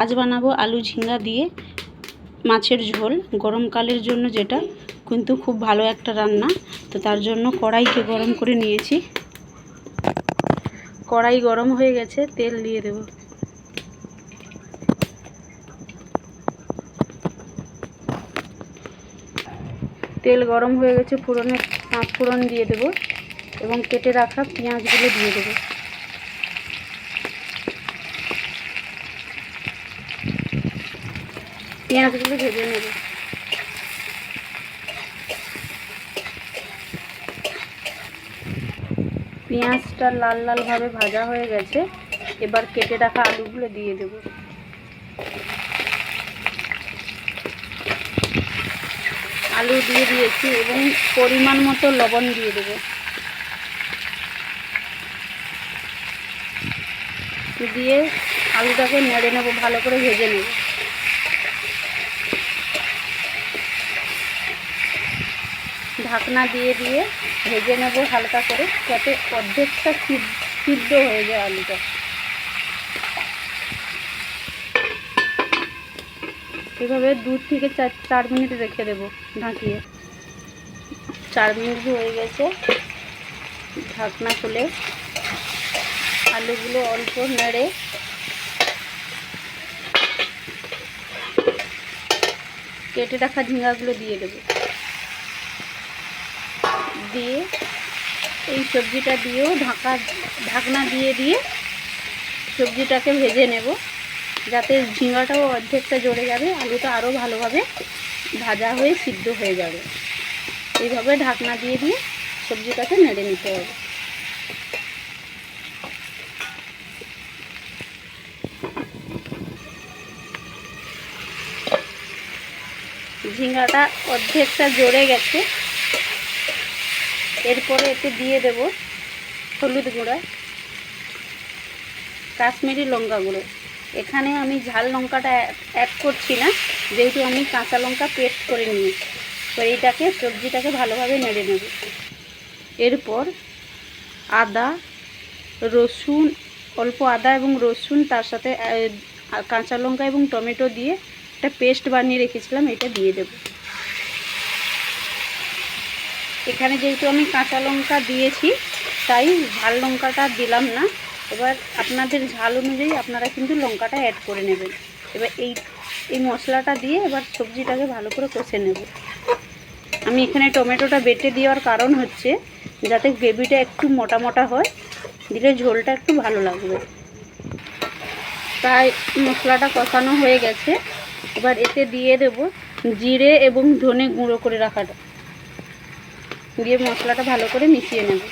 আজ বানাবো আলু ঝিঙ্গা দিয়ে মাছের ঝোল, গরমকালের জন্য যেটা কিন্তু খুব ভালো একটা রান্না। তো তার জন্য কড়াইকে গরম করে নিয়েছি। কড়াই গরম হয়ে গেছে, তেল দিয়ে দেব। তেল গরম হয়ে গেছে, ফোড়ন দিয়ে দেব এবং কেটে রাখা পেঁয়াজগুলো দিয়ে দেব। পেঁয়াজগুলো ভেজে নেব। পেঁয়াজটা লাল লাল ভাবে ভাজা হয়ে গেছে, এবার কেটে রাখা আলুগুলো দিয়ে দেব। আলু দিয়ে দিয়েছি এবং পরিমাণ মতো লবণ দিয়ে দেব। দিয়ে আলুটাকে নেড়ে নেব, ভালো করে ভেজে নেব। ঢাকনা দিয়ে দিয়ে ভেজে নেব হালকা করে, যাতে অর্ধেকটা সিদ্ধ হয়ে যায় আলুটা। এভাবে 2 থেকে 4 মিনিট রেখে দেব ঢাকিয়ে। 4 মিনিট হয়ে গেছে, ঢাকনা খুলে আলুগুলো অল্প নেড়ে কেটে রাখা ঝিঙ্গাগুলো দিয়ে দেব। দিয়ে এই সবজিটা দিয়েও ঢাকনা দিয়ে দিয়ে সবজিটাকে ভেজে নেব, যাতে ঝিঙ্গাটাও অর্ধেকটা জ্বলে যাবে, আলুটা আরও ভালোভাবে ভাজা হয়ে সিদ্ধ হয়ে যাবে। এইভাবে ঢাকনা দিয়ে দিয়ে সবজিটাকে নেড়ে নিতে হবে। ঝিঙ্গাটা অর্ধেকটা জ্বলে গেছে, এরপরে এতে দিয়ে দেব হলুদ গুঁড়া, কাশ্মীরি লঙ্কা গুঁড়ো। এখানে আমি ঝাল লঙ্কাটা অ্যাড করছি না, যেহেতু আমি কাঁচা লঙ্কা পেস্ট করে নিয়েছি। তো এইটাকে সবজিটাকে ভালোভাবে নেড়ে নেব। এরপর আদা রসুন, অল্প আদা এবং রসুন, তার সাথে কাঁচা লঙ্কা এবং টমেটো দিয়ে একটা পেস্ট বানিয়ে রেখেছিলাম, এটা দিয়ে দেব। এখানে যেহেতু আমি কাঁচা লঙ্কা দিয়েছি, তাই ঝাল লঙ্কাটা দিলাম না। এবার আপনাদের ঝাল অনুযায়ী আপনারা কিন্তু লঙ্কাটা অ্যাড করে নেবেন। এবার এই মশলাটা দিয়ে এবার সবজিটাকে ভালো করে কষে নেব। আমি এখানে টমেটোটা বেটে দেওয়ার কারণ হচ্ছে যাতে গ্রেভিটা একটু মোটা মোটা হয়, দিলে ঝোলটা একটু ভালো লাগবে। তাই মশলাটা কষানো হয়ে গেছে, এবার এতে দিয়ে দেব জিরে এবং ধনে গুঁড়ো করে রাখাটা, দিয়ে মশলাটা ভালো করে মিশিয়ে নেব।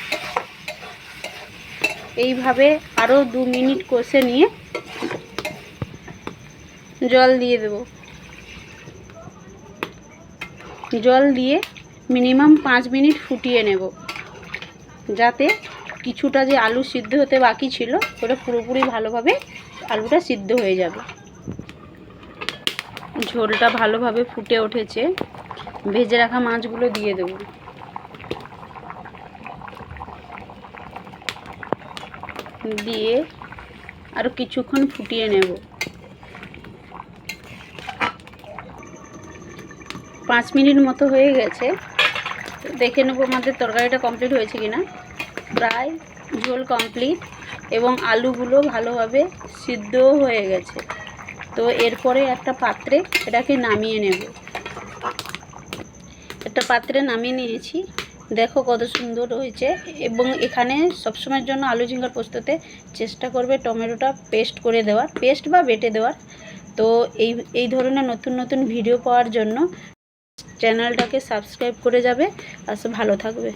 এইভাবে আরও 2 মিনিট কষে নিয়ে জল দিয়ে দেব। জল দিয়ে মিনিমাম 5 মিনিট ফুটিয়ে নেব, যাতে কিছুটা যে আলু সিদ্ধ হতে বাকি ছিল ওটা পুরোপুরি ভালোভাবে আলুটা সিদ্ধ হয়ে যাবে। ঝোলটা ভালোভাবে ফুটে উঠেছে, ভেজে রাখা মাছগুলো দিয়ে দেব। দিয়ে আরও কিছুক্ষণ ফুটিয়ে নেব। 5 মিনিট মতো হয়ে গেছে, দেখে নেব আমাদের তরকারিটা কমপ্লিট হয়েছে কিনা। প্রায় ঝোল কমপ্লিট এবং আলুগুলো ভালোভাবে সিদ্ধও হয়ে গেছে। তো এরপরে একটা পাত্রে এটাকে নামিয়ে নেব। একটা পাত্রে নামিয়ে নিয়েছি, দেখো কত সুন্দর হয়েছে। এবং এখানে সবসময়ের জন্য আলু ঝিঙ্গার পোস্ততে চেষ্টা করবে টমেটোটা পেস্ট করে দেওয়ার, পেস্ট বা বেটে দেওয়ার। তো এই ধরনের নতুন নতুন ভিডিও পাওয়ার জন্য চ্যানেলটাকে সাবস্ক্রাইব করে যাবে। আর ভালো থাকবে।